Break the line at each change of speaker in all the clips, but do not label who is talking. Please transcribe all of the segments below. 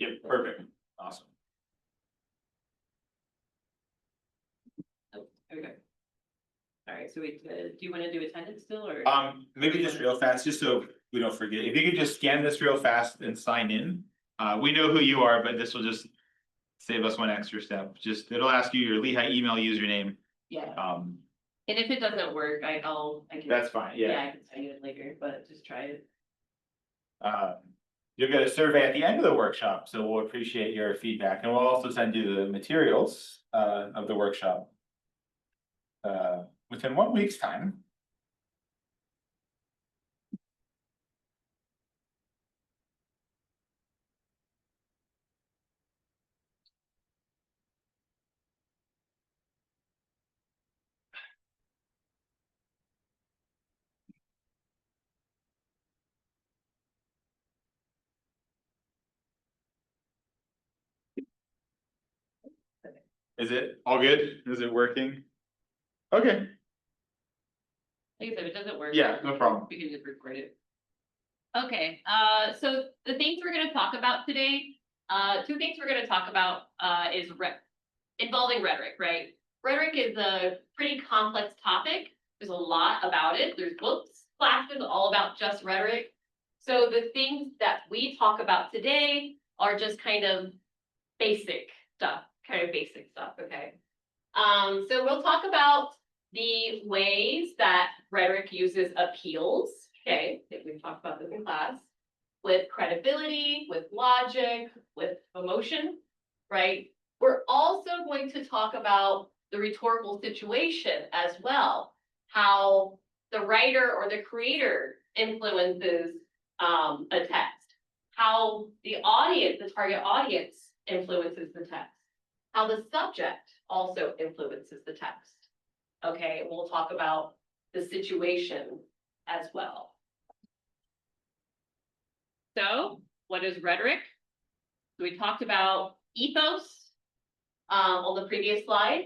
Yep, perfect, awesome.
Oh, okay. All right, so we, do you want to do attendance still, or?
Maybe just real fast, just so we don't forget, if you could just scan this real fast and sign in. We know who you are, but this will just save us one extra step. Just, it'll ask you your Lehigh email username.
Yeah,
Um,
and if it doesn't work, I can.
that's fine, yeah.
I can send you it later, but just try it.
You'll get a survey at the end of the workshop, so we'll appreciate your feedback, and we'll also send you the materials of the workshop. Within 1 week's time. Is it all good? Is it working? Okay,
Like I said, if it doesn't work.
yeah, no problem.
We can just record it. Okay, so the things we're gonna talk about today, two things we're gonna talk about, is involving rhetoric, right? Rhetoric is a pretty complex topic. There's a lot about it. There's books, classes all about just rhetoric. So the things that we talk about today are just kind of basic stuff, okay? So we'll talk about the ways that rhetoric uses appeals, okay, that we've talked about this in class, with credibility, with logic, with emotion, right? We're also going to talk about the rhetorical situation as well, how the writer or the creator influences a text, how the audience, the target audience influences the text, how the subject also influences the text. Okay, we'll talk about the situation as well. So, what is rhetoric? So we talked about ethos on the previous slide.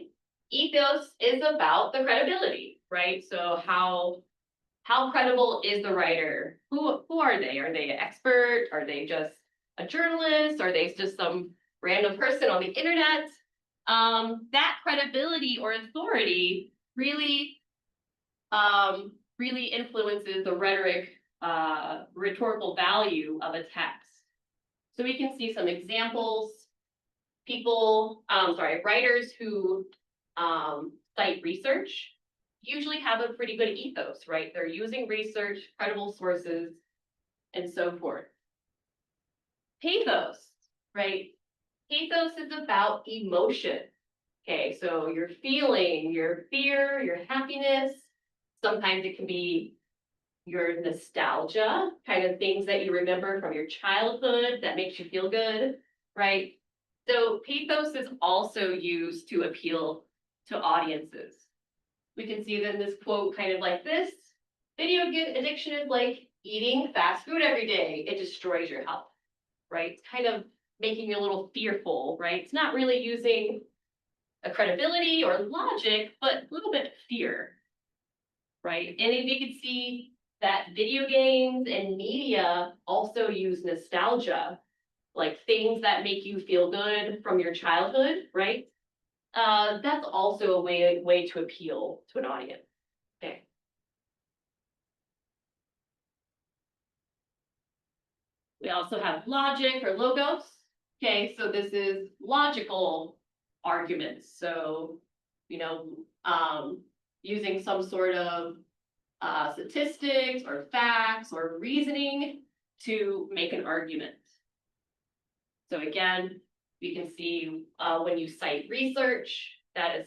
Ethos is about the credibility, right? So how credible is the writer? Who are they? Are they an expert? Are they just a journalist? Are they just some random person on the internet? That credibility or authority really influences the rhetorical value of a text. So we can see some examples. Writers who cite research usually have a pretty good ethos, right? They're using research, credible sources, and so forth. Pathos, right? Pathos is about emotion. Okay, so your feeling, your fear, your happiness. Sometimes it can be your nostalgia, kind of things that you remember from your childhood that makes you feel good, right? So pathos is also used to appeal to audiences. We can see that in this quote kind of like this: video addiction is like eating fast food every day. It destroys your health, right? It's kind of making you a little fearful, right? It's not really using a credibility or logic, but a little bit of fear, right? And if you can see that video games and media also use nostalgia, like things that make you feel good from your childhood, right? That's also a way to appeal to an audience. Okay. We also have logic or logos. Okay, so this is logical arguments. So, using some sort of statistics or facts or reasoning to make an argument. So again, we can see when you cite research, that is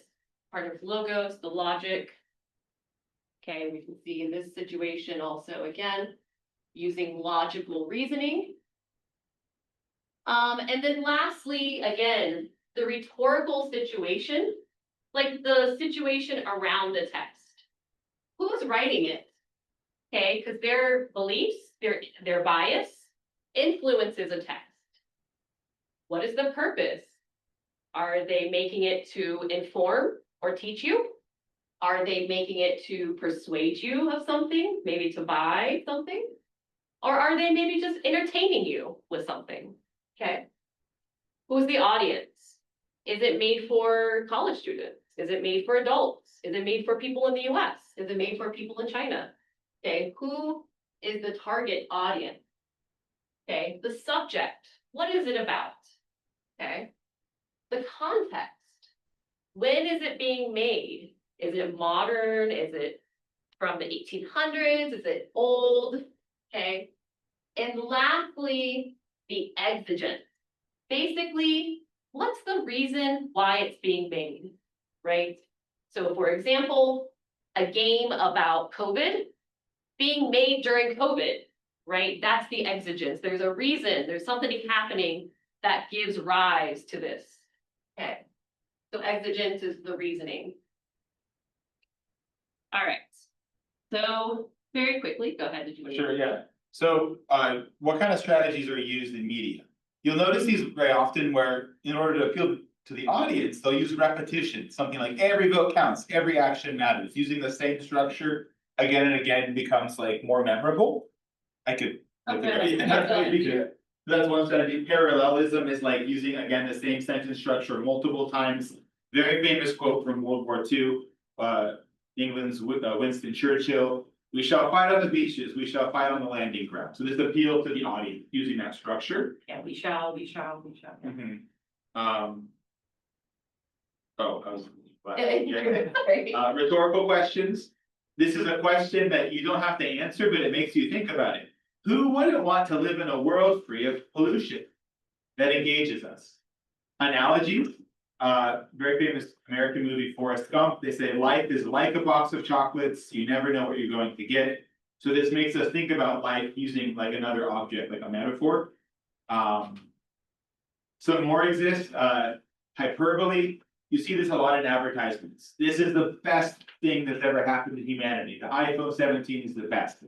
part of logos, the logic. Okay, we can see in this situation also, again, using logical reasoning. And then lastly, again, the rhetorical situation, like the situation around the text. Who's writing it? Okay, because their beliefs, their bias influences a text. What is the purpose? Are they making it to inform or teach you? Are they making it to persuade you of something, maybe to buy something? Or are they maybe just entertaining you with something? Okay, Who's the audience? Is it made for college students? Is it made for adults? Is it made for people in the US? Is it made for people in China? Okay, who is the target audience? Okay, the subject, what is it about? Okay, the context. When is it being made? Is it modern? Is it from the 1800s? Is it old? Okay. And lastly, the exigent. Basically, what's the reason why it's being made, right? So for example, a game about COVID being made during COVID, right? That's the exigence. There's a reason, there's something happening that gives rise to this. Okay. So exigence is the reasoning. All right. So very quickly, go ahead. Did you?
Sure, yeah. So, what kind of strategies are used in media? You'll notice these very often where, in order to appeal to the audience, they'll use repetition, something like every vote counts, every action matters. Using the same structure again and again becomes like more memorable. I could.
Okay.
That's one strategy. Parallelism is like using, again, the same sentence structure multiple times. Very famous quote from World War II, England's Winston Churchill. We shall fight on the beaches, we shall fight on the landing ground. So this appeal to the audience using that structure.
Yeah, we shall.
Oh, I was.
Sorry.
Rhetorical questions. This is a question that you don't have to answer, but it makes you think about it. Who wouldn't want to live in a world free of pollution that engages us? Analogies. Very famous American movie Forrest Gump. They say life is like a box of chocolates. You never know what you're going to get. So this makes us think about life using like another object, like a metaphor. Some more exist. Hyperbole. You see this a lot in advertisements. This is the best thing that's ever happened to humanity. The iPhone 17 is the best.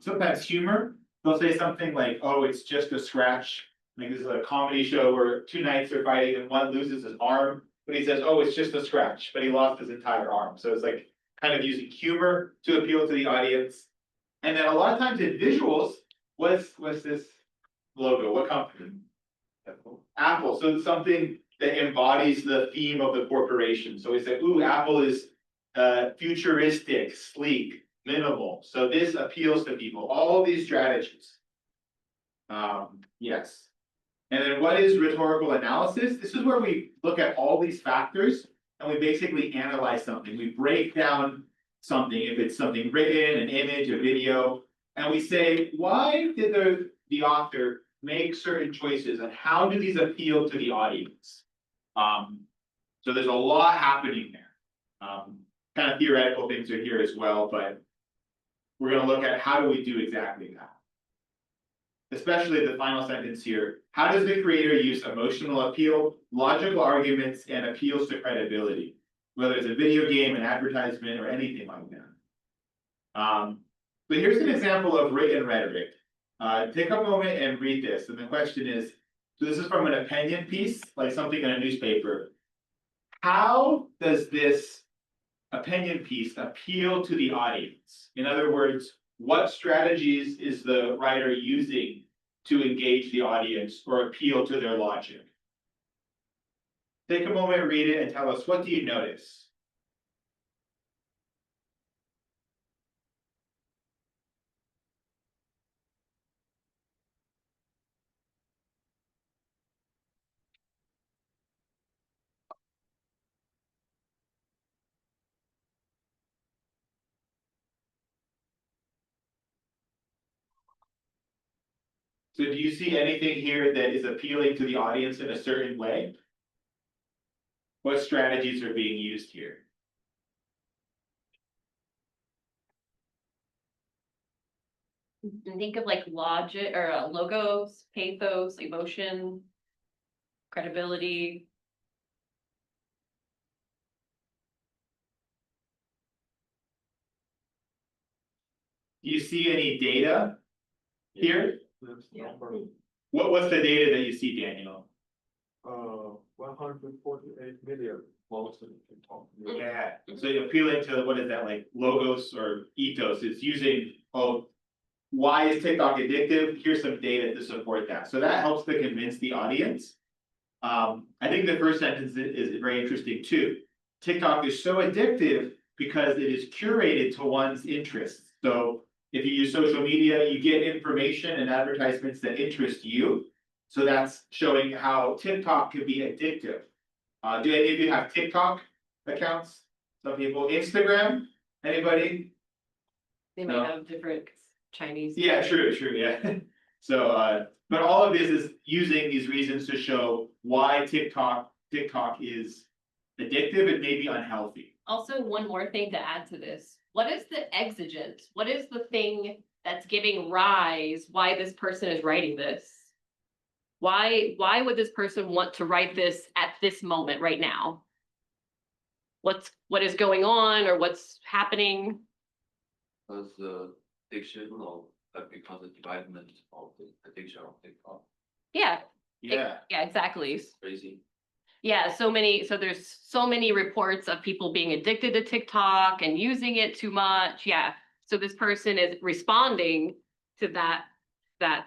Sometimes humor. They'll say something like, "Oh, it's just a scratch." Like this is a comedy show where two knights are fighting and one loses his arm, but he says, "Oh, it's just a scratch," but he lost his entire arm. So it's like kind of using humor to appeal to the audience. And then a lot of times in visuals, what's this logo? What company? Apple. So it's something that embodies the theme of the corporation. So we say, "Ooh, Apple is futuristic, sleek, minimal." So this appeals to people. All these strategies. Yes. And then what is rhetorical analysis? This is where we look at all these factors and we basically analyze something. We break down something, if it's something written, an image, a video, and we say, why did the author make certain choices and how do these appeal to the audience? So there's a lot happening there. Kind of theoretical things are here as well, but we're going to look at how do we do exactly that. Especially the final sentence here. How does the creator use emotional appeal, logical arguments, and appeals to credibility? Whether it's a video game, an advertisement, or anything like that. But here's an example of written rhetoric. Take a moment and read this. And the question is, so this is from an opinion piece, like something in a newspaper. How does this opinion piece appeal to the audience? In other words, what strategies is the writer using to engage the audience or appeal to their logic? Take a moment, read it, and tell us, what do you notice? So do you see anything here that is appealing to the audience in a certain way? What strategies are being used here?
Think of like logic or logos, pathos, emotion, credibility.
Do you see any data here?
Yeah.
What's the data that you see, Daniel?
148 million votes in TikTok.
Yeah, so you're appealing to, what is that, like logos or ethos? It's using, oh, why is TikTok addictive? Here's some data to support that. So that helps to convince the audience. I think the first sentence is very interesting too. TikTok is so addictive because it is curated to one's interests. So if you use social media, you get information and advertisements that interest you. So that's showing how TikTok can be addictive. Do any of you have TikTok accounts? Some people, Instagram, anybody?
They
No.
might have different Chinese.
Yeah, true, yeah. So, but all of this is using these reasons to show why TikTok is addictive and maybe unhealthy.
Also, one more thing to add to this. What is the exigent? What is the thing that's giving rise why this person is writing this? Why would this person want to write this at this moment right now? What is going on or what's happening?
Because the addiction of, because the development of the addiction of TikTok,
Yeah,
Yeah,
yeah, exactly.
crazy.
Yeah, so there's so many reports of people being addicted to TikTok and using it too much. Yeah. So this person is responding to that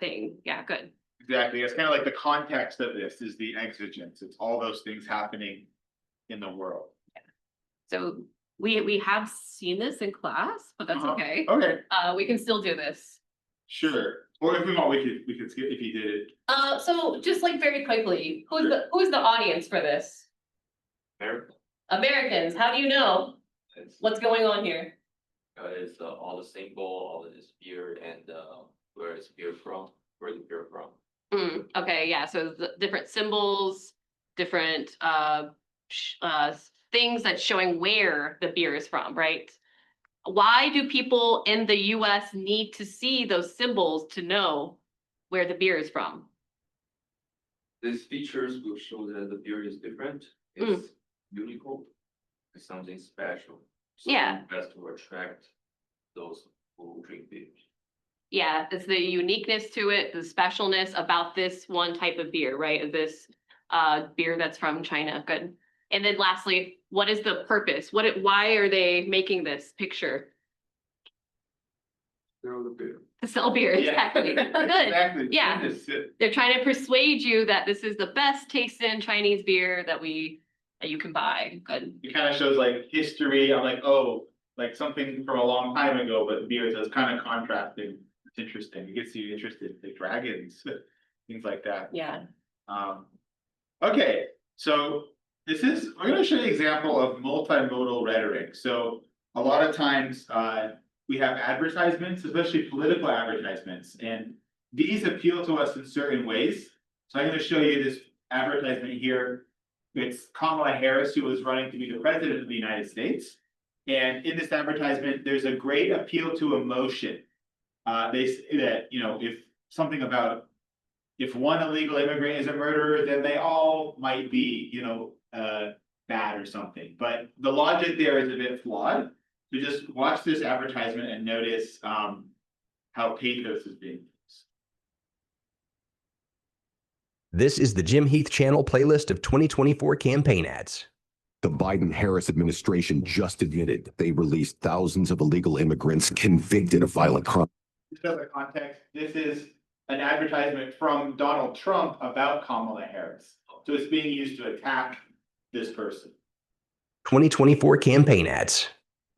thing. Yeah, good.
exactly. It's kind of like the context of this is the exigence. It's all those things happening in the world.
So we have seen this in class, but that's
Uh-huh.
okay.
Okay,
We can still do this.
sure. Or if we want, we could skip if you did it.
So just like very quickly, who's the audience for this?
America
Americans, how do you know
is,
what's going on here?
is all the symbol, all the beer and, where it's beer from, where the beer from.
Okay, yeah, so the different symbols, different things that's showing where the beer is from, right? Why do people in the US need to see those symbols to know where the beer is from?
These features will show that the beer is different, it's unique, it's something special. So
Yeah.
Best to attract those who drink beer.
Yeah, it's the uniqueness to it, the specialness about this one type of beer, right? This beer that's from China. Good. And then lastly, what is the purpose? Why are they making this picture?
They're the beer.
To sell beer, exactly. Good.
Exactly.
Yeah. They're trying to persuade you that this is the best tasting Chinese beer that you can buy. Good.
It kind of shows like history. I'm like, oh, like something from a long time ago, but beer is kind of contrasting. It's interesting. It gets you interested, like dragons, things like that.
Yeah.
Okay, so we're gonna show you an example of multimodal rhetoric. So a lot of times, we have advertisements, especially political advertisements, and these appeal to us in certain ways. So I'm gonna show you this advertisement here. It's Kamala Harris, who was running to be the president of the United States. And in this advertisement, there's a great appeal to emotion. They say that, if something about if one illegal immigrant is a murderer, then they all might be, bad or something. But the logic there is a bit flawed. So just watch this advertisement and notice how pathos is being used.
This is the Jim Heath Channel playlist of 2024 campaign ads.
The Biden-Harris administration just admitted they released thousands of illegal immigrants convicted of violent crime.
Just as a context, this is an advertisement from Donald Trump about Kamala Harris. So it's being used to attack this person.
2024 campaign ads.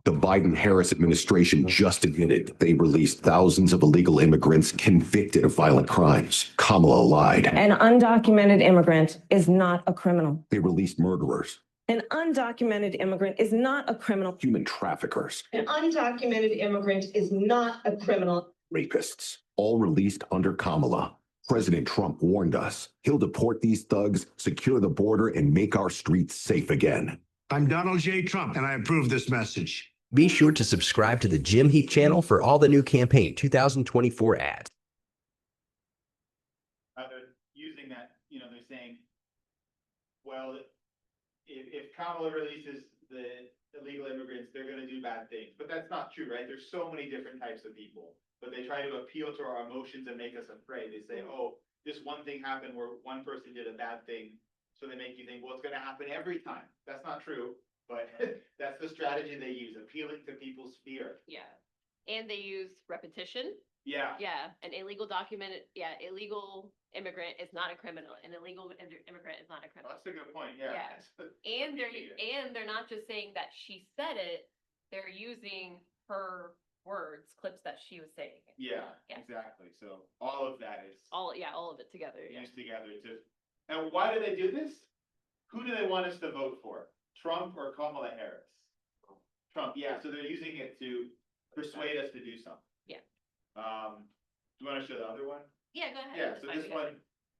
The Biden-Harris administration just admitted they released thousands of illegal immigrants convicted of violent crimes. Kamala lied.
An undocumented immigrant is not a criminal.
They released murderers,
An undocumented immigrant is not a criminal.
human traffickers,
An undocumented immigrant is not a criminal.
rapists, all released under Kamala. President Trump warned us he'll deport these thugs, secure the border, and make our streets safe again.
I'm Donald J. Trump, and I approve this message.
Be sure to subscribe to the Jim Heath Channel for all the new campaign 2024 ads.
They're using that, they're saying, well, if Kamala releases the illegal immigrants, they're gonna do bad things. But that's not true, right? There's so many different types of people. But they try to appeal to our emotions and make us afraid. They say, oh, this one thing happened where one person did a bad thing. So they make you think, well, it's gonna happen every time. That's not true, but that's the strategy they use, appealing to people's fear.
Yeah. And they use repetition.
Yeah,
Yeah, an illegal
immigrant is not a criminal. An illegal immigrant is not a criminal.
That's a good point, yeah.
And they're not just saying that she said it, they're using her words, clips that she was saying.
Yeah,
Yeah.
exactly. So all of that is
All of it together, yeah.
used together to, and why do they do this? Who do they want us to vote for? Trump or Kamala Harris? Trump, yeah, so they're using it to persuade us to do something.
Yeah.
Do you wanna show the other one?
Yeah, go ahead.
Yeah,
That's
so
fine,
this
we got
one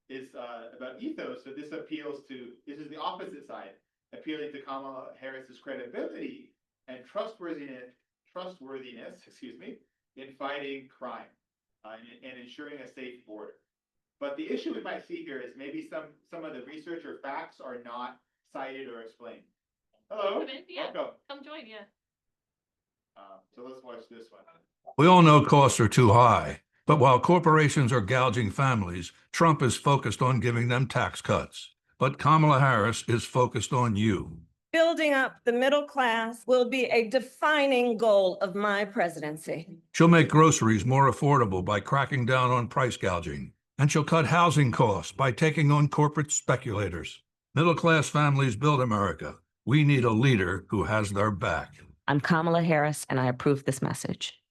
is about ethos, so this appeals to, this is the opposite side, appealing to Kamala Harris's credibility and trustworthiness, excuse me, in fighting crime, and ensuring a safe border. But the issue we might see here is maybe some of the research or facts are not cited or explained. Hello,
Come in, yeah.
welcome.
Come join, yeah.
So let's watch this one.
We all know costs are too high, but while corporations are gouging families, Trump is focused on giving them tax cuts. But Kamala Harris is focused on you.
Building up the middle class will be a defining goal of my presidency.
She'll make groceries more affordable by cracking down on price gouging, and she'll cut housing costs by taking on corporate speculators. Middle-class families build America. We need a leader who has their back.
I'm Kamala Harris, and I approve this message.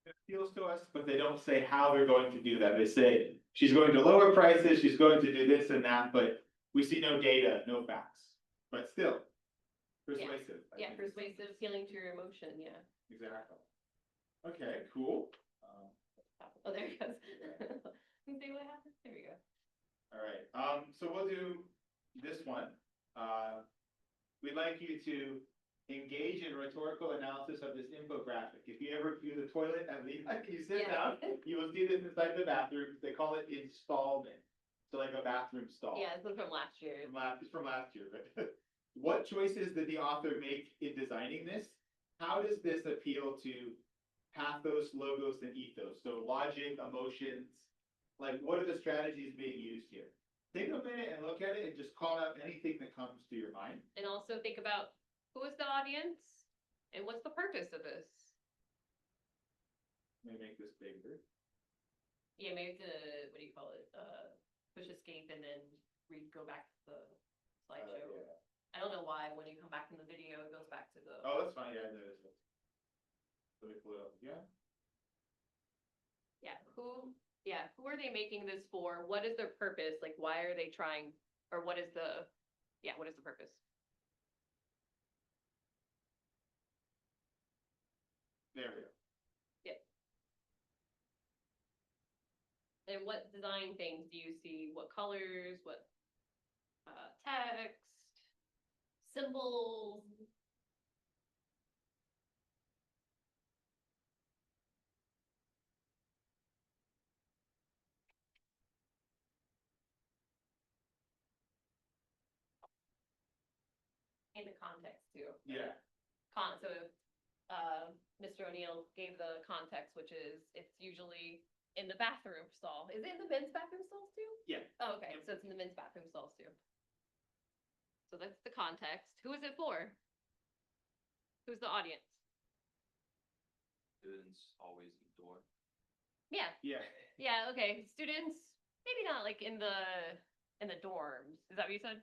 It appeals to us, but they don't say how they're going to do that. They say she's going to lower prices, she's going to do this and that, but we see no data, no facts. But still, persuasive. I
Yeah,
think.
persuasive, appealing to your emotion, yeah.
Exactly. Okay, cool.
Oh, there it goes. Can you say what happened? There we go.
All right, so we'll do this one. We'd like you to engage in rhetorical analysis of this infographic. If you ever use a toilet at least, you sit
Yeah.
down, you will see this inside the bathroom. They call it installment. So like a bathroom stall.
Yeah, this was from last year.
It's from last year, right? What choices did the author make in designing this? How does this appeal to pathos, logos, and ethos? So logic, emotions, like what are the strategies being used here? Take a minute and look at it and just call out anything that comes to your mind.
And also think about who is the audience and what's the purpose of this?
Let me make this bigger.
Yeah, maybe to, what do you call it? Push escape and then go back to the slideshow.
Yeah.
I don't know why when you come back from the video, it goes back to the.
Oh, that's fine, yeah, I noticed it. Let me pull it up, yeah.
Who are they making this for? What is their purpose? Like, why are they trying, or what is the purpose?
There we go.
And what design things do you see? What colors, what, text, symbols? And the context too.
Yeah.
Mr. O'Neill gave the context, which is, it's usually in the bathroom stall. Is it in the men's bathroom stalls too?
Yeah.
Oh, okay, so it's in the men's bathroom stalls too. So that's the context. Who is it for? Who's the audience?
Students always indoor.
Yeah,
Yeah.
okay, students, maybe not like in the dorms. Is that what you said?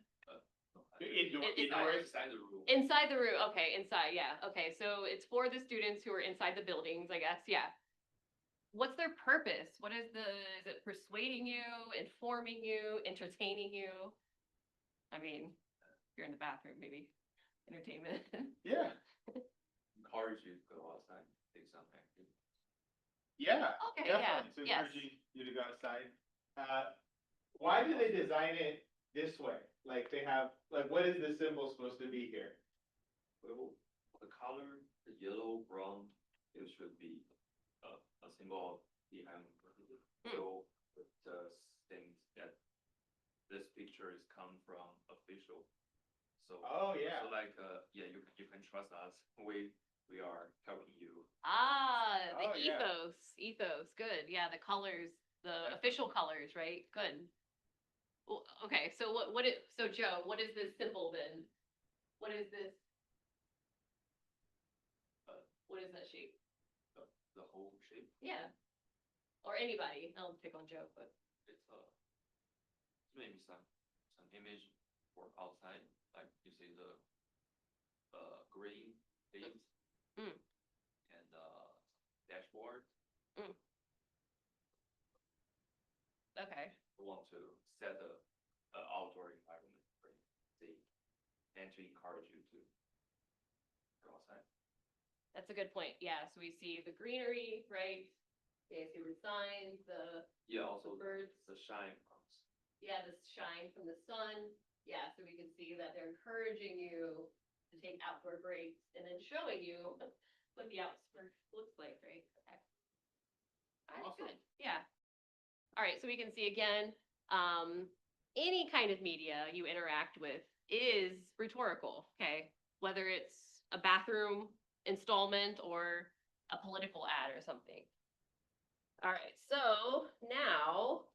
Indoors.
Inside the room.
Inside the room, okay, inside, yeah, okay, so it's for the students who are inside the buildings, I guess, yeah. What's their purpose? Is it persuading you, informing you, entertaining you? I mean, if you're in the bathroom, maybe entertainment.
Yeah.
Encourage you to go outside, take some activity.
Yeah.
Okay, yeah,
Definitely. So
yes.
encouraging you to go outside. Why do they design it this way? Like they have, like what is the symbol supposed to be here?
Well, the color, the yellow, brown, it should be a symbol of the island. So it thinks that this picture is come from official. So.
Oh, yeah.
So like, yeah, you can trust us. We are helping you.
The
Oh, yeah.
ethos, good, yeah, the colors, the official colors, right, good. Well, okay, so so Joe, what is this symbol then? What is this? What is that shape?
The whole shape.
Yeah. or anybody, I'll pick on Joe, but.
It's maybe some image for outside, like you see the green leaves.
Mm.
And dashboard.
Okay,
We want to set the outdoor environment for you to see and to encourage you to go outside.
that's a good point. Yeah, so we see the greenery, right? Okay, so the signs,
Yeah, also
the birds.
the shine comes.
Yeah, the shine from the sun. Yeah, so we can see that they're encouraging you to take outdoor breaks and then showing you what the outdoor looks like, right? Okay. All right,
Awesome.
good. Yeah. All right, so we can see again, any kind of media you interact with is rhetorical, okay? Whether it's a bathroom installment or a political ad or something. All right, so now,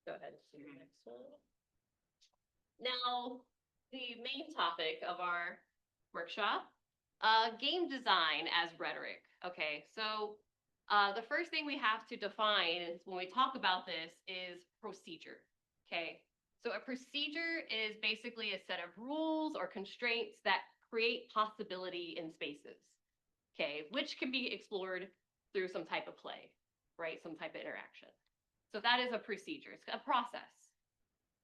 go ahead and see the next one. Now, the main topic of our workshop, game design as rhetoric. Okay, so the first thing we have to define is when we talk about this is procedure. Okay, so a procedure is basically a set of rules or constraints that create possibility in spaces. Okay, which can be explored through some type of play, right? Some type of interaction. So that is a procedure, it's a process.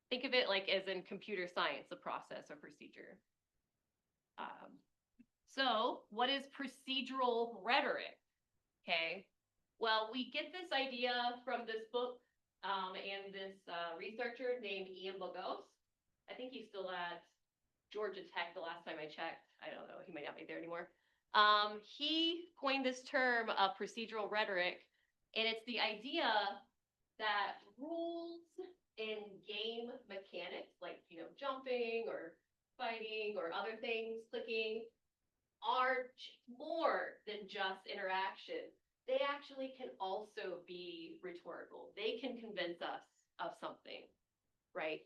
Think of it like as in computer science, a process or procedure. So what is procedural rhetoric? Okay, well, we get this idea from this book and this researcher named Ian Bogos. I think he's still at Georgia Tech the last time I checked. I don't know, he might not be there anymore. He coined this term of procedural rhetoric, and it's the idea that rules in game mechanics, like, you know, jumping or fighting or other things, clicking, are more than just interaction. They actually can also be rhetorical. They can convince us of something, right?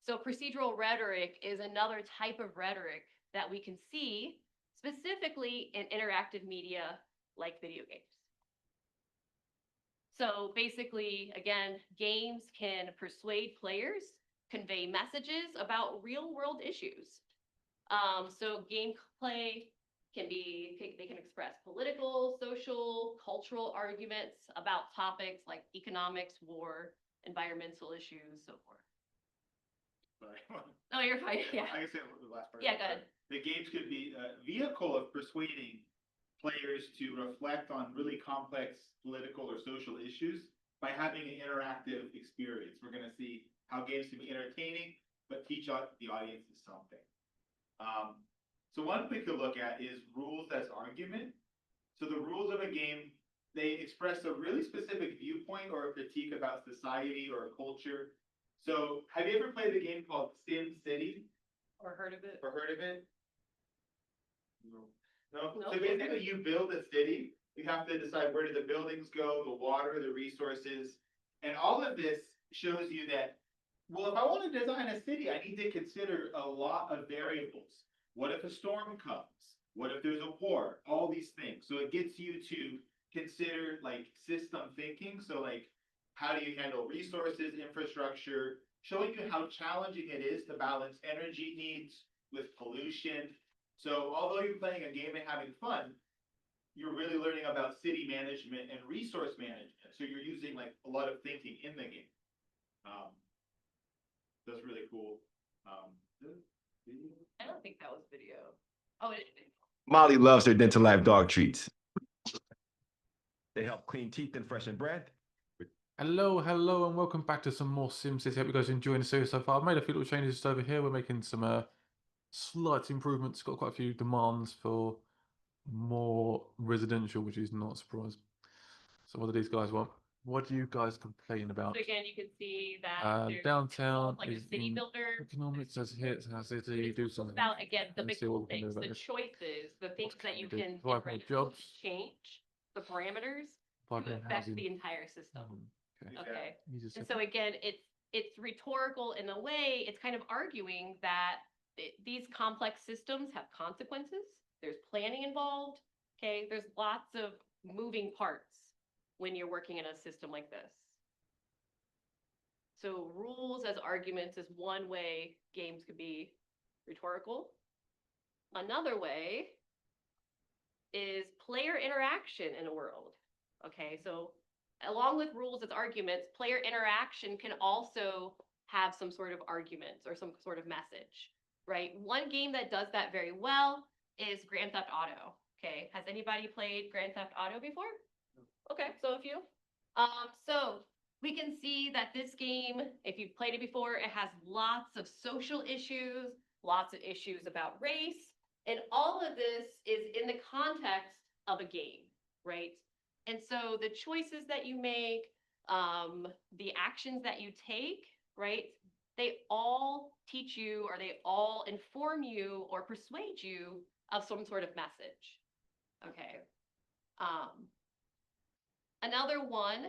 So procedural rhetoric is another type of rhetoric that we can see specifically in interactive media like video games. So basically, again, games can persuade players, convey messages about real world issues. So gameplay they can express political, social, cultural arguments about topics like economics, war, environmental issues, so forth.
Sorry.
Oh, you're fine, yeah.
I can say the last part.
Yeah, go ahead.
The games could be a vehicle of persuading players to reflect on really complex political or social issues by having an interactive experience. We're gonna see how games can be entertaining, but teach the audiences something. So one we could look at is rules as argument. So the rules of a game, they express a really specific viewpoint or a critique about society or a culture. So have you ever played a game called Sim City?
Or heard of it?
Or heard of it? No. No?
No.
So basically you build a city, you have to decide where do the buildings go, the water, the resources. And all of this shows you that, well, if I want to design a city, I need to consider a lot of variables. What if a storm comes? What if there's a war? All these things. So it gets you to consider like system thinking. So like, how do you handle resources, infrastructure, showing you how challenging it is to balance energy needs with pollution. So although you're playing a game and having fun, you're really learning about city management and resource management. So you're using like a lot of thinking in the game. That's really cool.
I don't think that was video. Oh, it is.
Molly loves her Dental Life dog treats. They help clean teeth and freshen breath.
Hello, and welcome back to some more SimCity. Hope you guys are enjoying the series so far. I've made a few little changes just over here. We're making some slight improvements. Got quite a few demands for more residential, which is not a surprise. So what do these guys want? What do you guys complain about?
So again, you can see that there's
Downtown
like a
is
city
in
builder.
economics says here, how city
It's
do something.
about, again, the
Let's
big
see what we can
things,
do about
the
this.
choices, the things
What
that
can
you
we do?
can
Apply for
interact with
jobs?
to change the parameters
Apply
to
for
affect
housing.
the entire system.
Okay.
Okay.
Easy
And
simple.
so again, it's rhetorical in a way, it's kind of arguing that these complex systems have consequences. There's planning involved. Okay, there's lots of moving parts. when you're working in a system like this? So rules as arguments is one way games could be rhetorical. Another way is player interaction in a world. Okay, so along with rules as arguments, player interaction can also have some sort of arguments or some sort of message, right? One game that does that very well is Grand Theft Auto. Okay, has anybody played Grand Theft Auto before? Okay, so a few. So we can see that this game, if you've played it before, it has lots of social issues, lots of issues about race, and all of this is in the context of a game, right? And so the choices that you make, the actions that you take, right? They all teach you or they all inform you or persuade you of some sort of message. Okay. Another one,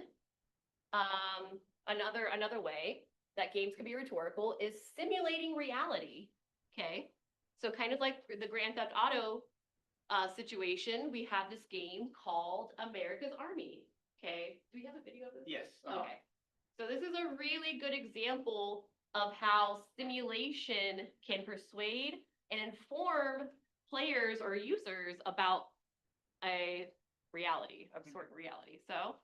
another way that games can be rhetorical is simulating reality. Okay. So kind of like the Grand Theft Auto situation, we have this game called America's Army. Okay. Do we have a video of this?
Yes.
Okay. So this is a really good example of how simulation can persuade and inform players or users about a reality, a certain reality. So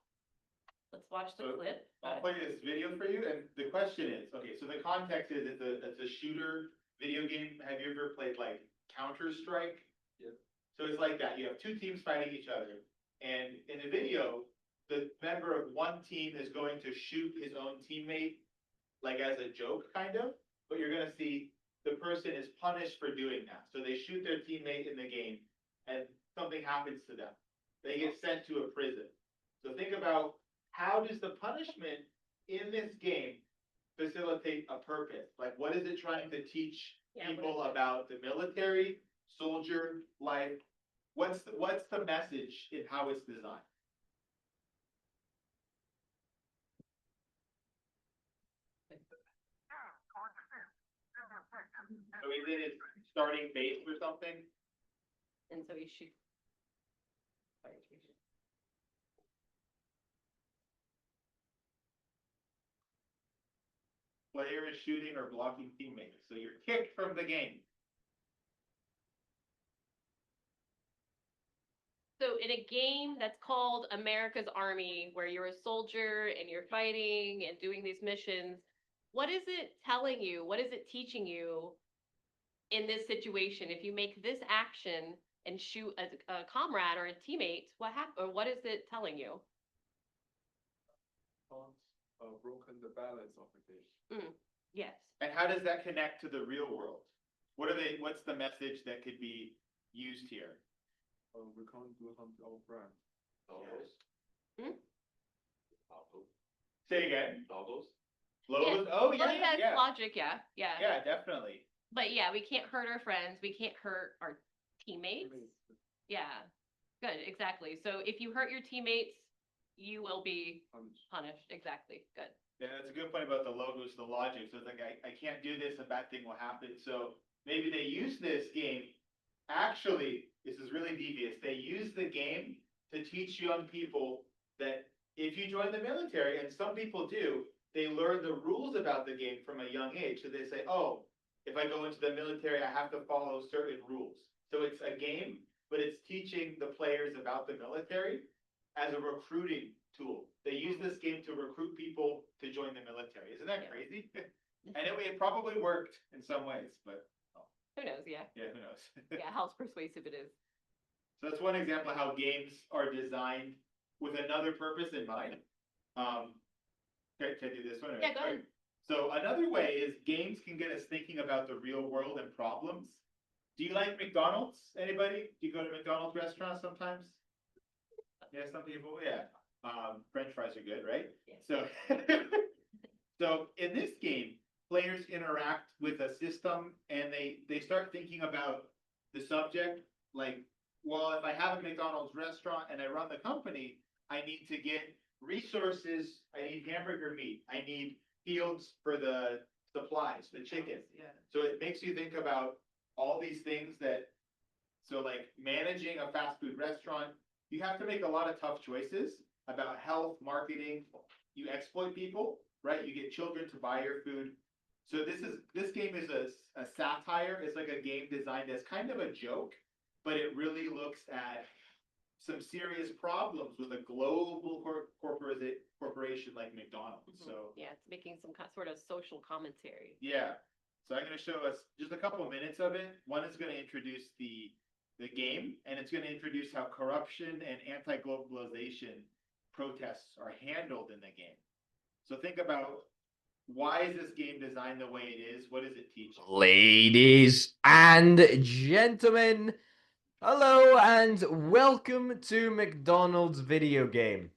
let's watch the
So,
clip.
I'll play this video for you, and the question is, okay, so the context is it's a shooter video game. Have you ever played like Counter-Strike?
Yeah.
So it's like that. You have two teams fighting each other, and in the video, the member of one team is going to shoot his own teammate, like as a joke, kind of. But you're gonna see the person is punished for doing that. So they shoot their teammate in the game, and something happens to them. They get sent to a prison. So think about, how does the punishment in this game facilitate a purpose? Like, what is it trying to teach
Yeah,
people about the military, soldier life? What's the message in how it's designed? So is it starting base or something?
And so you shoot.
Player is shooting or blocking teammates, so you're kicked from the game.
So in a game that's called America's Army, where you're a soldier and you're fighting and doing these missions, what is it telling you? What is it teaching you in this situation? If you make this action and shoot a comrade or a teammate, what happened? Or what is it telling you?
Broken the balance of the game.
Yes.
And how does that connect to the real world? What's the message that could be used here?
We can't do something our brand.
Say again.
Logos.
Logos? Oh,
Well,
yeah,
that's
yeah.
logic, yeah.
Yeah, definitely.
But yeah, we can't hurt our friends. We can't hurt our teammates. Yeah, good, exactly. So if you hurt your teammates, you will be punished. Exactly, good.
Yeah, that's a good point about the logos, the logic. So it's like, I can't do this, a bad thing will happen. So maybe they use this game. Actually, this is really devious. They use the game to teach young people that if you join the military, and some people do, they learn the rules about the game from a young age. So they say, oh, if I go into the military, I have to follow certain rules. So it's a game, but it's teaching the players about the military as a recruiting tool. They use this game to recruit people to join the military. Isn't that crazy? And it probably worked in some ways, but
Who knows, yeah.
yeah, who knows?
Yeah, how persuasive it is.
So that's one example of how games are designed with another purpose in mind. Can I do this one?
Yeah, go ahead.
So another way is games can get us thinking about the real world and problems. Do you like McDonald's? Anybody? Do you go to McDonald's restaurants sometimes? Yeah, some people, yeah. French fries are good, right?
Yeah.
So, so in this game, players interact with a system and they start thinking about the subject, like, well, if I have a McDonald's restaurant and I run the company, I need to get resources, I need hamburger meat, I need fields for the supplies, the chicken.
Yeah.
So it makes you think about all these things so like managing a fast food restaurant, you have to make a lot of tough choices. about health, marketing. You exploit people, right? You get children to buy your food. So this game is a satire. It's like a game designed as kind of a joke, but it really looks at some serious problems with a global corporation like McDonald's. So
Yeah, it's making some sort of social commentary.
yeah. So I'm going to show us just a couple minutes of it. One is going to introduce the game, and it's going to introduce how corruption and anti-globalization protests are handled in the game. So think about, why is this game designed the way it is? What does it teach?
Ladies and gentlemen, hello and welcome to McDonald's video game.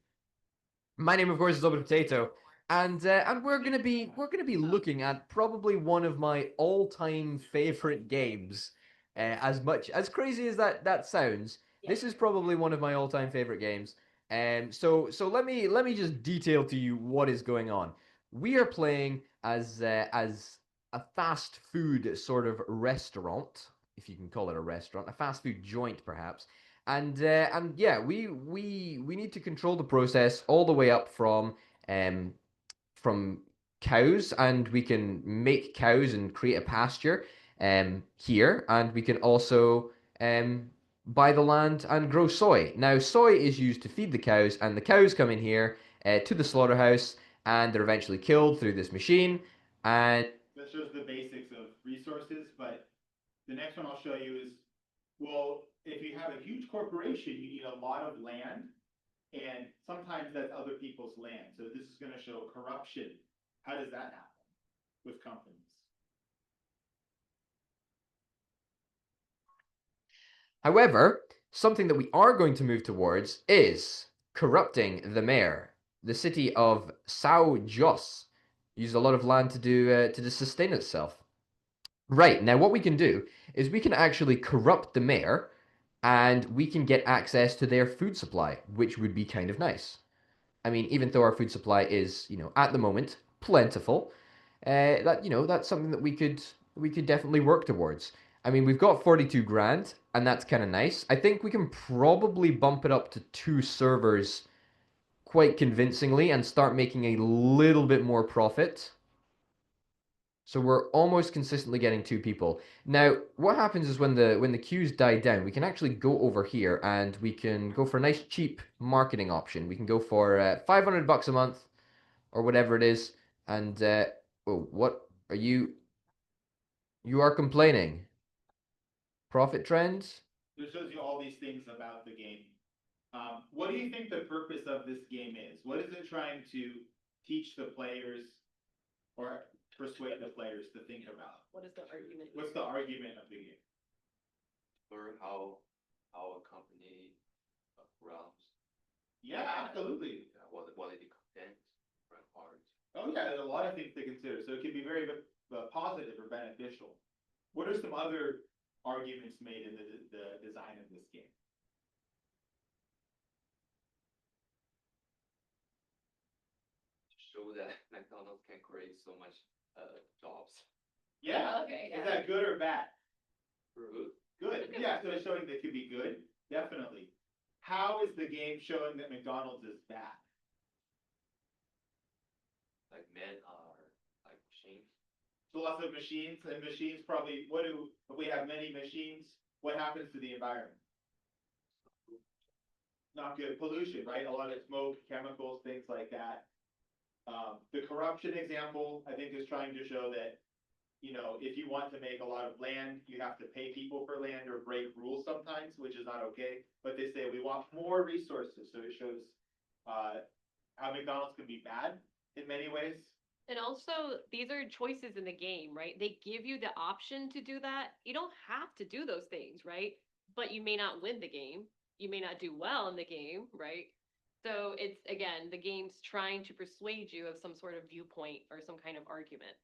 My name, of course, is Double Potato, and we're gonna be looking at probably one of my all-time favorite games. As much as crazy as that sounds, this is probably one of my all-time favorite games. So let me just detail to you what is going on. We are playing as a fast food sort of restaurant, if you can call it a restaurant, a fast food joint perhaps. And yeah, we need to control the process all the way up from cows, and we can make cows and create a pasture here, and we can also buy the land and grow soy. Now, soy is used to feed the cows, and the cows come in here to the slaughterhouse, and they're eventually killed through this machine. And
That shows the basics of resources, but the next one I'll show you is, well, if you have a huge corporation, you need a lot of land, and sometimes that's other people's land. So this is going to show corruption. How does that happen with companies?
However, something that we are going to move towards is corrupting the mayor. The city of Sao Jos used a lot of land to sustain itself. Right, now what we can do is we can actually corrupt the mayor, and we can get access to their food supply, which would be kind of nice. I mean, even though our food supply is, at the moment plentiful, that's something that we could definitely work towards. I mean, we've got 42 grand, and that's kind of nice. I think we can probably bump it up to 2 servers quite convincingly and start making a little bit more profit. So we're almost consistently getting 2 people. Now, what happens is when the queues die down, we can actually go over here and we can go for a nice cheap marketing option. We can go for $500 a month or whatever it is. And oh, what are you? You are complaining. Profit trends?
It shows you all these things about the game. What do you think the purpose of this game is? What is it trying to teach the players or persuade the players to think about?
What is the argument?
What's the argument of the game?
Learn how a company runs.
Yeah, absolutely.
What it contains, right parts.
Oh yeah, there's a lot of things to consider. So it can be very positive or beneficial. What are some other arguments made in the design of this game?
To show that McDonald's can create so much jobs.
Yeah.
Okay,
Is
yeah.
that good or bad?
Good.
Good. Yeah, so it's showing that it could be good. Definitely. How is the game showing that McDonald's is bad?
Like men are like machines.
So lots of machines, and machines probably, if we have many machines, what happens to the environment? Not good. Pollution, right? A lot of smoke, chemicals, things like that. The corruption example, I think, is trying to show that, if you want to make a lot of land, you have to pay people for land or break rules sometimes, which is not okay. But they say we want more resources, so it shows how McDonald's can be bad in many ways.
And also, these are choices in the game, right? They give you the option to do that. You don't have to do those things, right? But you may not win the game. You may not do well in the game, right? So it's, again, the game's trying to persuade you of some sort of viewpoint or some kind of argument.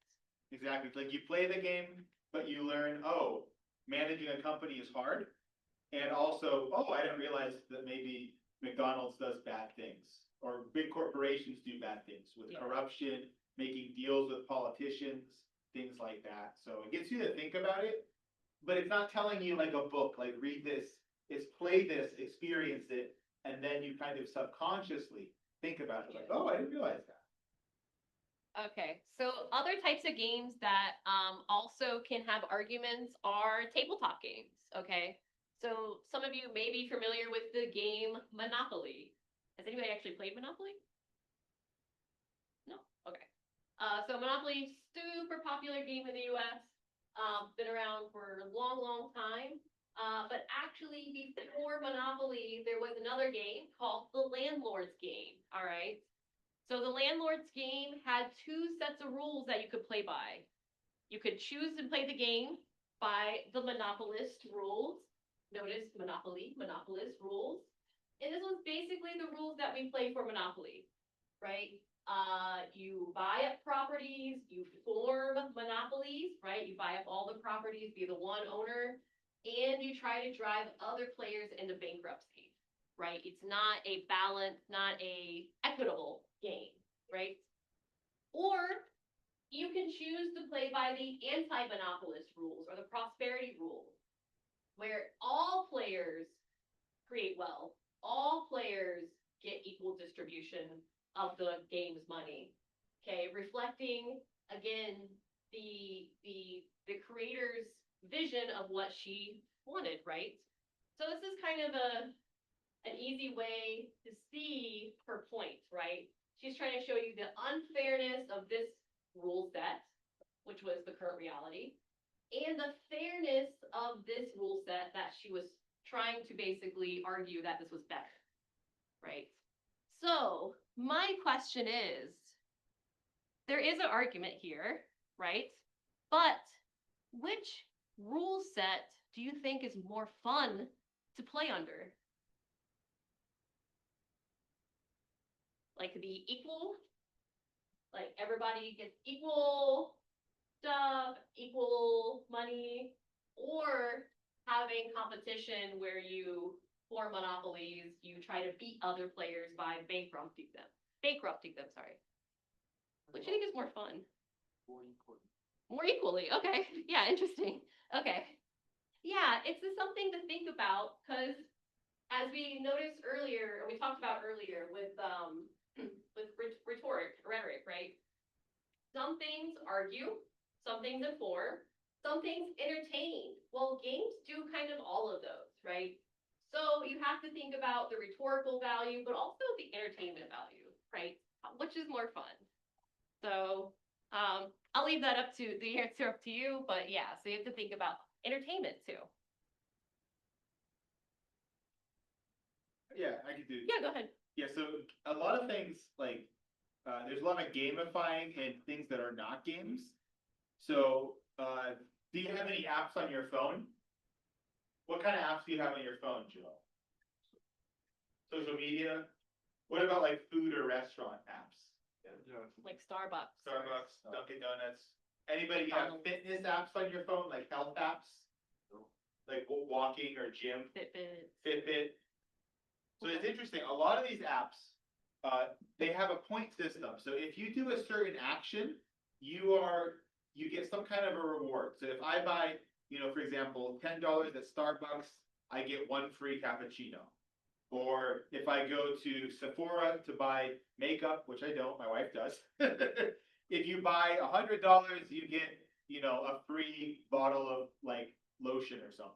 Exactly. It's like you play the game, but you learn, managing a company is hard. And also, I didn't realize that maybe McDonald's does bad things, or big corporations do bad things with corruption, making deals with politicians, things like that. So it gets you to think about it, but it's not telling you like a book, like read this. It's play this, experience it, and then you kind of subconsciously think about it, like, oh, I didn't realize that.
Okay, so other types of games that also can have arguments are tabletop games, okay? So some of you may be familiar with the game Monopoly. Has anybody actually played Monopoly? No? Okay. So Monopoly, super popular game in the US. Been around for a long, long time. But actually before Monopoly, there was another game called the Landlord's Game, all right? So the Landlord's Game had two sets of rules that you could play by. You could choose to play the game by the monopolist rules. Notice Monopoly, monopolist rules. And this was basically the rules that we play for Monopoly, right? You buy up properties, you form monopolies, right? You buy up all the properties, be the one owner, and you try to drive other players into bankruptcy, right? It's not a balanced, not a equitable game, right? Or you can choose to play by the anti-monopolist rules or the prosperity rules, where all players create wealth, all players get equal distribution of the game's money. Okay, reflecting again the creator's vision of what she wanted, right? So this is kind of an easy way to see her point, right? She's trying to show you the unfairness of this rule set, which was the current reality, and the fairness of this rule set that she was trying to basically argue that this was better, right? So my question is, there is an argument here, right? But which rule set do you think is more fun to play under? Like the equal, like everybody gets equal stuff, equal money, or having competition where you form monopolies, you try to beat other players by bankrupting them, sorry. Which do you think is more fun? More equally, okay. Yeah, interesting. Okay. Yeah, it's just something to think about because as we noticed earlier, or we talked about earlier with rhetoric, right? Some things argue, some things inform, some things entertain. Well, games do kind of all of those, right? So you have to think about the rhetorical value, but also the entertainment value, right? Which is more fun? So I'll leave that up to the answer up to you, but yeah, so you have to think about entertainment too.
Yeah, I could do.
Yeah, go ahead.
Yeah, so a lot of things like there's a lot of gamifying and things that are not games. So do you have any apps on your phone? What kind of apps do you have on your phone, Joe? Social media? What about like food or restaurant apps?
Like Starbucks.
Dunkin' Donuts. Anybody have fitness apps on your phone, like health apps? Like walking or gym? Fitbit. So it's interesting, a lot of these apps, they have a point system. So if you do a certain action, you get some kind of a reward. So if I buy, for example, $10 at Starbucks, I get one free cappuccino. Or if I go to Sephora to buy makeup, which I don't, my wife does. If you buy $100, you get, a free bottle of like lotion or something.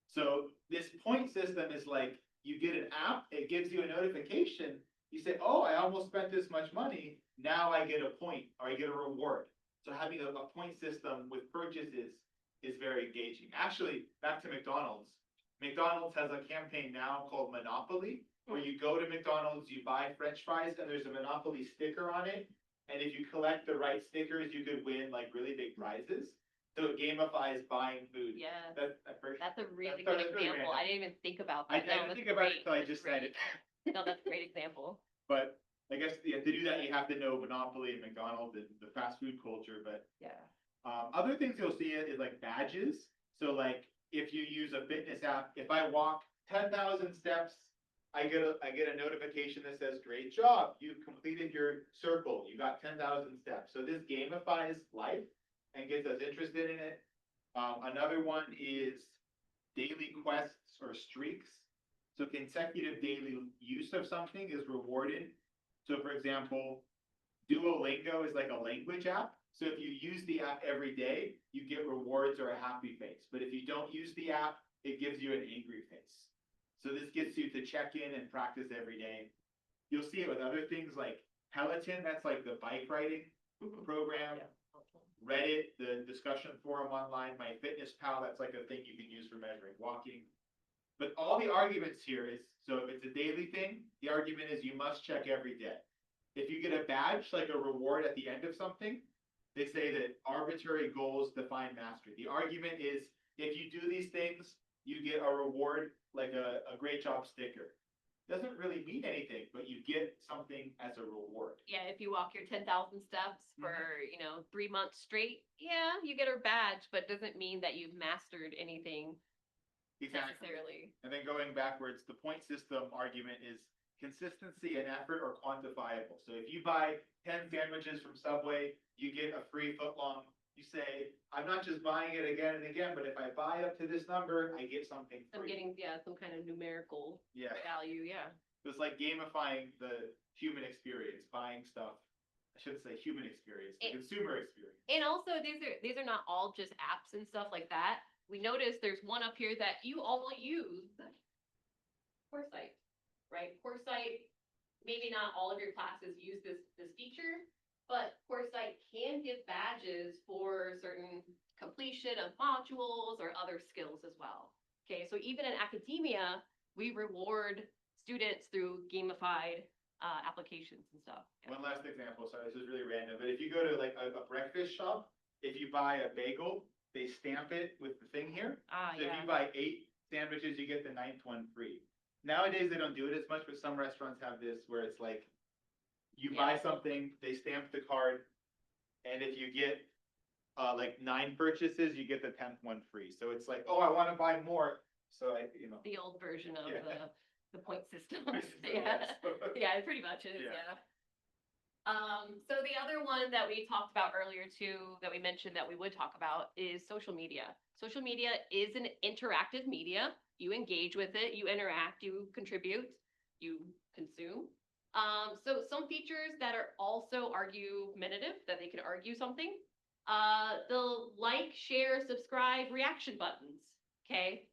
So this point system is like, you get an app, it gives you a notification. You say, oh, I almost spent this much money. Now I get a point or I get a reward. So having a point system with purchases is very engaging. Actually, back to McDonald's. McDonald's has a campaign now called Monopoly, where you go to McDonald's, you buy French fries, and there's a Monopoly sticker on it. And if you collect the right stickers, you could win like really big prizes. So it gamifies buying food.
Yeah.
That's
a really good example. I didn't even think about that.
I didn't think about it until I just said it.
No, that's a great example.
But I guess to do that, you have to know Monopoly and McDonald's and the fast food culture. But
yeah,
other things you'll see is like badges. So like if you use a fitness app, if I walk 10,000 steps, I get a notification that says, great job, you completed your circle, you got 10,000 steps. So this gamifies life and gets us interested in it. Another one is daily quests or streaks. So consecutive daily use of something is rewarded. So for example, Duolingo is like a language app. So if you use the app every day, you get rewards or a happy face. But if you don't use the app, it gives you an angry face. So this gets you to check in and practice every day. You'll see it with other things like Peloton, that's like the bike riding program. Reddit, the discussion forum online, MyFitnessPal, that's like a thing you can use for measuring walking. But all the arguments here is, so if it's a daily thing, the argument is you must check every day. If you get a badge, like a reward at the end of something, they say that arbitrary goals define mastery. The argument is if you do these things, you get a reward like a great job sticker. Doesn't really mean anything, but you get something as a reward.
Yeah, if you walk your 10,000 steps for, 3 months straight, yeah, you get a badge, but doesn't mean that you've mastered anything necessarily.
And then going backwards, the point system argument is consistency and effort are quantifiable. So if you buy 10 sandwiches from Subway, you get a free footlong. You say, I'm not just buying it again and again, but if I buy up to this number, I get something free.
I'm getting, some kind of numerical
Yeah.
value, yeah.
It's like gamifying the human experience, buying stuff. I shouldn't say human experience, the consumer experience.
And also, these are not all just apps and stuff like that. We noticed there's one up here that you all use, Foresight, right? Foresight, maybe not all of your classes use this feature, but Foresight can give badges for certain completion of modules or other skills as well. Okay, so even in academia, we reward students through gamified applications and stuff. Yeah.
One last example, sorry, this is really random, but if you go to like a breakfast shop, if you buy a bagel, they stamp it with the thing here. So if you buy 8 sandwiches, you get the 9th one free. Nowadays, they don't do it as much, but some restaurants have this where it's like, you buy something, they stamp the card, and if you get like 9 purchases, you get the 10th one free. So it's like, oh, I want to buy more. So
The old version of
Yeah.
the point system.
Yeah.
Yeah, it pretty much is,
Yeah.
yeah. So the other one that we talked about earlier too, that we mentioned that we would talk about is social media. Social media is an interactive media. You engage with it, you interact, you contribute, you consume. So some features that are also argumentative, that they can argue something. The like, share, subscribe, reaction buttons, okay?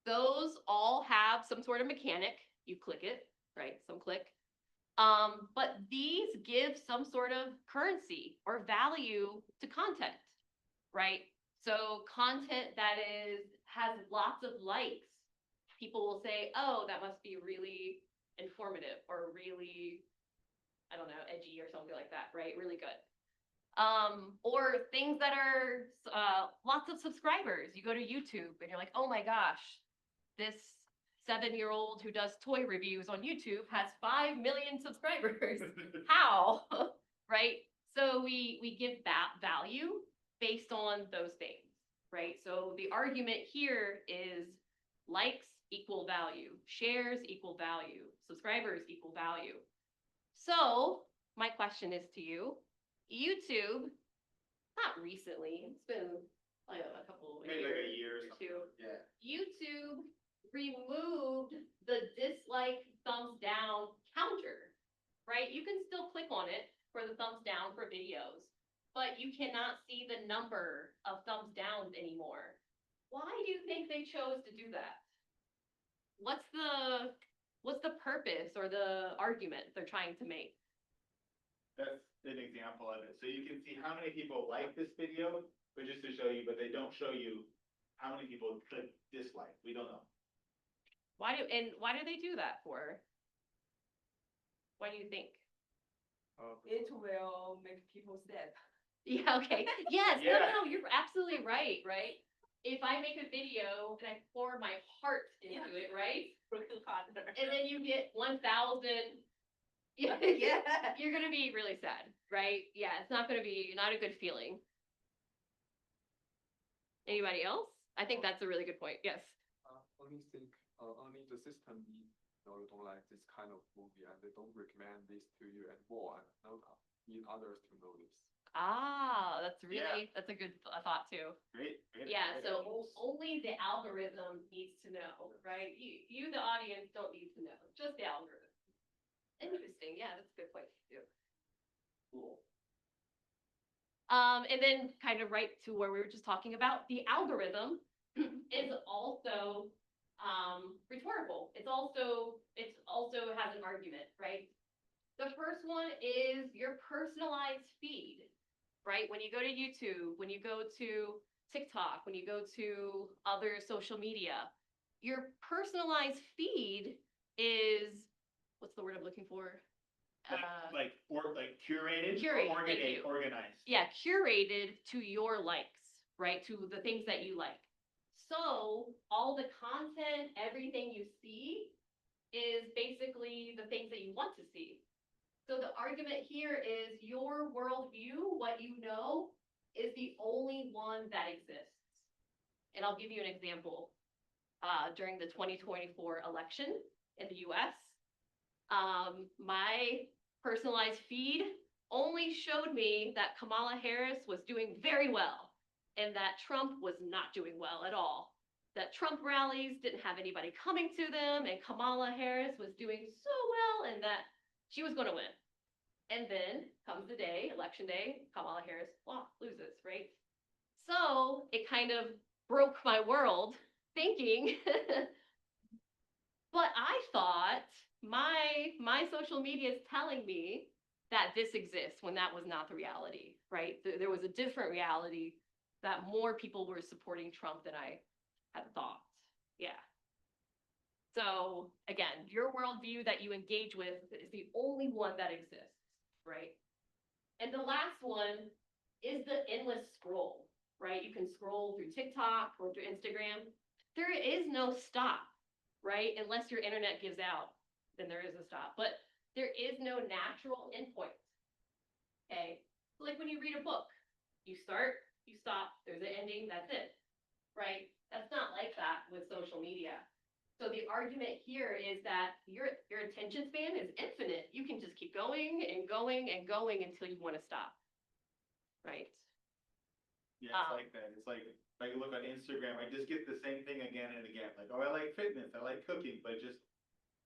Those all have some sort of mechanic. You click it, right? Some click. But these give some sort of currency or value to content, right? So content that has lots of likes, people will say, oh, that must be really informative or really, I don't know, edgy or something like that, right? Really good. Or things that are lots of subscribers. You go to YouTube and you're like, oh my gosh, this 7-year-old who does toy reviews on YouTube has 5 million subscribers. How? Right? So we give that value based on those things, right? So the argument here is likes equal value, shares equal value, subscribers equal value. So my question is to you, YouTube, not recently, it's been like a couple of
maybe
years
like a year or
two.
something. Yeah.
YouTube removed the dislike thumbs down counter, right? You can still click on it for the thumbs down for videos, but you cannot see the number of thumbs downs anymore. Why do you think they chose to do that? What's the purpose or the argument they're trying to make?
That's an example of it. So you can see how many people like this video, but just to show you, but they don't show you how many people click dislike. We don't know.
Why do they do that for? Why do you think?
It will make people sad.
Yeah, okay. Yes,
Yeah.
no, you're absolutely right, right? If I make a video and I pour my heart into it, right? And then you get 1,000, yeah, you're gonna be really sad, right? Yeah, it's not a good feeling. Anybody else? I think that's a really good point, yes.
Only the system don't like this kind of movie and they don't recommend this to you anymore and need others to know this.
That's really, that's a good thought too.
Great.
Yeah, so only the algorithm needs to know, right? You, the audience, don't need to know, just the algorithm. Interesting, yeah, that's a good point too. Cool. And then kind of right to where we were just talking about, the algorithm is also rhetorical. It also has an argument, right? The first one is your personalized feed, right? When you go to YouTube, when you go to TikTok, when you go to other social media, your personalized feed is, what's the word I'm looking for?
Like curated,
Curate,
or
thank you.
organized.
Yeah, curated to your likes, right? To the things that you like. So all the content, everything you see is basically the things that you want to see. So the argument here is your worldview, what you know, is the only one that exists. And I'll give you an example. During the 2024 election in the US, my personalized feed only showed me that Kamala Harris was doing very well and that Trump was not doing well at all. That Trump rallies didn't have anybody coming to them and Kamala Harris was doing so well and that she was going to win. And then comes the day, election day, Kamala Harris loses, right? So it kind of broke my world thinking, but I thought my social media is telling me that this exists when that was not the reality, right? There was a different reality that more people were supporting Trump than I had thought. Yeah. So again, your worldview that you engage with is the only one that exists, right? And the last one is the endless scroll, right? You can scroll through TikTok or through Instagram. There is no stop, right? Unless your internet gives out, then there is a stop. But there is no natural endpoint. Okay? Like when you read a book, you start, you stop, there's an ending, that's it. Right? That's not like that with social media. So the argument here is that your attention span is infinite. You can just keep going and going and going until you want to stop. Right?
Yeah, it's like that. It's like I look on Instagram, I just get the same thing again and again. Like, oh, I like fitness, I like cooking, but just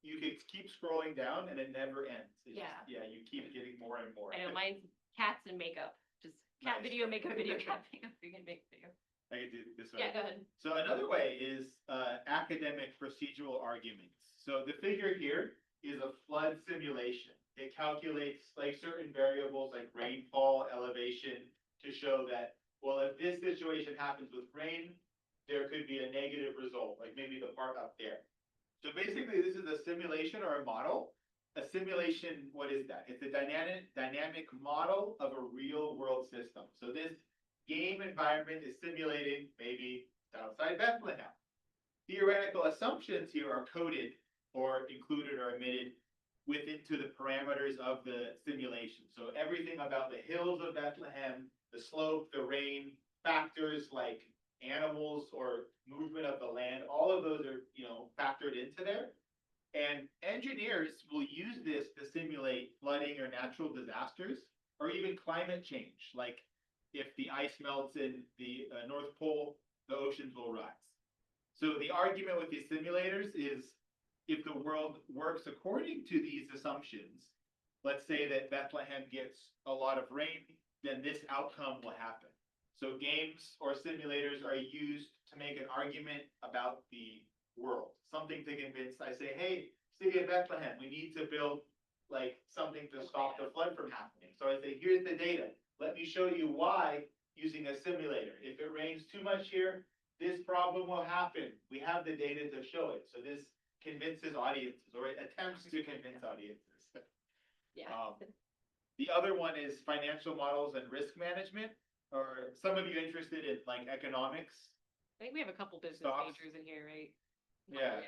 you can keep scrolling down and it never ends. It's
Yeah.
Just, you keep getting more and more.
I know mine's cats and makeup. Just cat
Nice.
video, makeup video, cat makeup, make video.
I can do it this way.
Yeah, go ahead.
So another way is academic procedural arguments. So the figure here is a flood simulation. It calculates like certain variables like rainfall, elevation to show that, well, if this situation happens with rain, there could be a negative result, like maybe the part up there. So basically this is a simulation or a model. A simulation, what is that? It's a dynamic model of a real world system. So this game environment is simulating maybe outside Bethlehem. Theoretical assumptions here are coded or included or omitted into the parameters of the simulation. So everything about the hills of Bethlehem, the slope, the rain, factors like animals or movement of the land, all of those are, factored into there. And engineers will use this to simulate flooding or natural disasters or even climate change, like if the ice melts in the North Pole, the oceans will rise. So the argument with these simulators is if the world works according to these assumptions, let's say that Bethlehem gets a lot of rain, then this outcome will happen. So games or simulators are used to make an argument about the world, something to convince. I say, hey, city of Bethlehem, we need to build like something to stop the flood from happening. So I say, here's the data. Let me show you why using a simulator. If it rains too much here, this problem will happen. We have the data to show it. So this convinces audiences, or it attempts to convince audiences.
Yeah.
The other one is financial models and risk management. Or some of you interested in like economics?
I think we have a couple business
Stocks.
majors in here, right?
Yeah.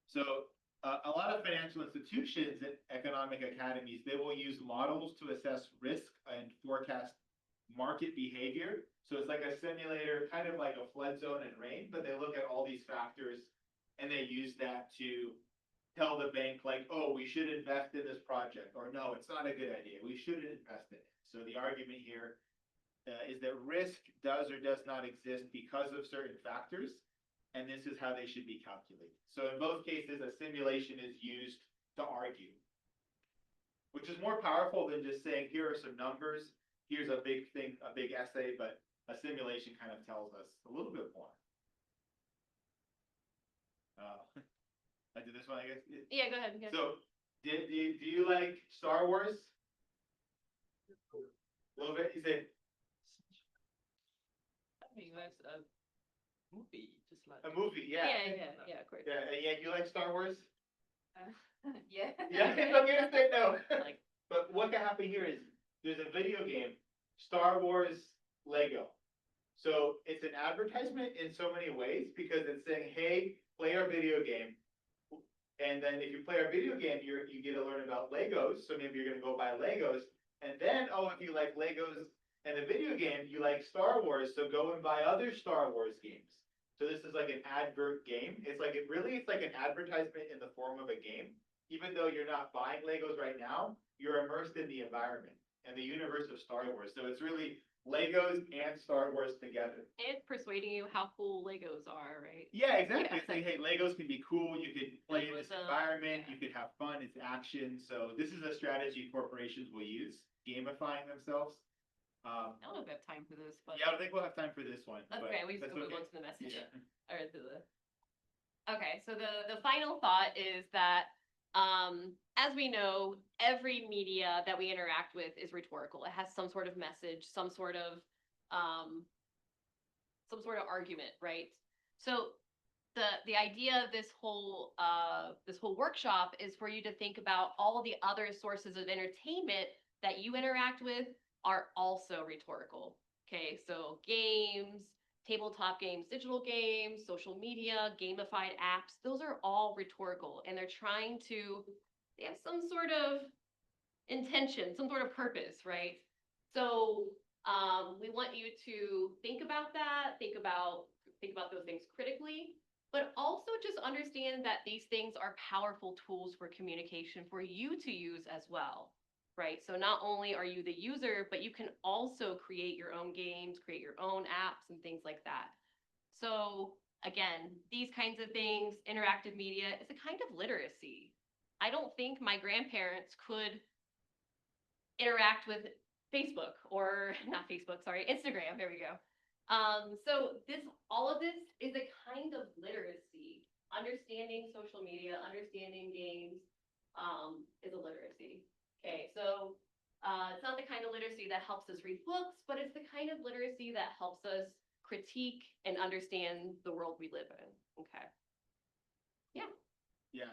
So a lot of financial institutions and economic academies, they will use models to assess risk and forecast market behavior. So it's like a simulator, kind of like a flood zone and rain, but they look at all these factors and they use that to tell the bank like, oh, we should invest in this project, or no, it's not a good idea, we shouldn't invest in it. So the argument here is that risk does or does not exist because of certain factors, and this is how they should be calculated. So in both cases, a simulation is used to argue, which is more powerful than just saying, here are some numbers, here's a big thing, a big essay, but a simulation kind of tells us a little bit more. I did this one, I guess.
Yeah, go ahead. Yeah.
So, do you like Star Wars? A little bit. You say
I mean, that's a movie, just like.
a movie,
Yeah,
yeah.
yeah, of course.
Yeah, you like Star Wars?
Yeah.
Yeah, it's okay to say no.
Like,
But what can happen here is there's a video game, Star Wars Lego. So it's an advertisement in so many ways because it's saying, hey, play our video game. And then if you play our video game, you get to learn about Legos. So maybe you're gonna go buy Legos. And then, oh, if you like Legos and the video game, you like Star Wars, so go and buy other Star Wars games. So this is like an advert game. It's like it's like an advertisement in the form of a game. Even though you're not buying Legos right now, you're immersed in the environment and the universe of Star Wars. So it's really Legos and Star Wars together.
it's persuading you how cool Legos are, right?
Yeah, exactly.
Yeah.
It's like, hey, Legos can be cool. You could play in this
Realism,
environment.
yeah.
You could have fun. It's action. So this is a strategy corporations will use, gamifying themselves.
I don't know if we have time for this, but.
Yeah, I don't think we'll have time for this one.
That's
but
okay, we
that's
still move
okay.
on to the message.
Yeah.
Or to the. Okay, so the final thought is that, as we know, every media that we interact with is rhetorical. It has some sort of message, some sort of argument, right? So the idea of this whole workshop is for you to think about all the other sources of entertainment that you interact with are also rhetorical. Okay, so games, tabletop games, digital games, social media, gamified apps, those are all rhetorical, and they have some sort of intention, some sort of purpose, right? So we want you to think about that, think about those things critically, but also just understand that these things are powerful tools for communication for you to use as well, right? So not only are you the user, but you can also create your own games, create your own apps and things like that. So again, these kinds of things, interactive media, is a kind of literacy. I don't think my grandparents could interact with Facebook or not Facebook, sorry, Instagram, there we go. So all of this is a kind of literacy. Understanding social media, understanding games, is a literacy. Okay, so it's not the kind of literacy that helps us read books, but it's the kind of literacy that helps us critique and understand the world we live in. Okay. Yeah.
Yeah.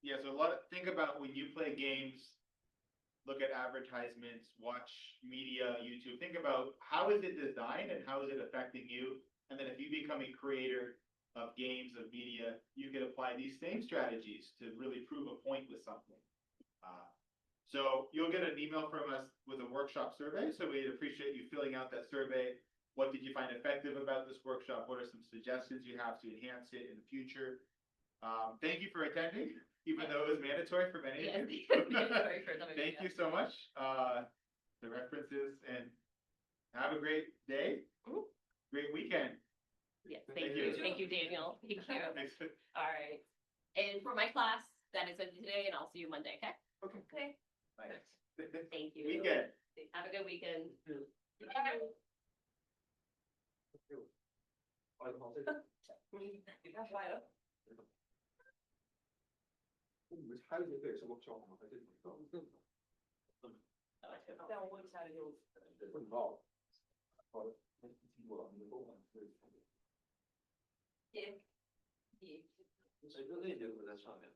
Yeah, so think about when you play games, look at advertisements, watch media, YouTube, think about how is it designed and how is it affecting you? And then if you become a creator of games, of media, you can apply these same strategies to really prove a point with something. So you'll get an email from us with a workshop survey. So we'd appreciate you filling out that survey. What did you find effective about this workshop? What are some suggestions you have to enhance it in the future? Thank you for attending, even though it was mandatory for many of you. Thank you so much. The references, and have a great day. Great weekend.
Yes, thank you. Thank you, Daniel. Thank you.
Thanks.
All right. And for my class, that is it today, and I'll see you Monday, okay? Okay.
Bye.
Thank you.
Weekend.
Have a good weekend.
所以就那节课在上面。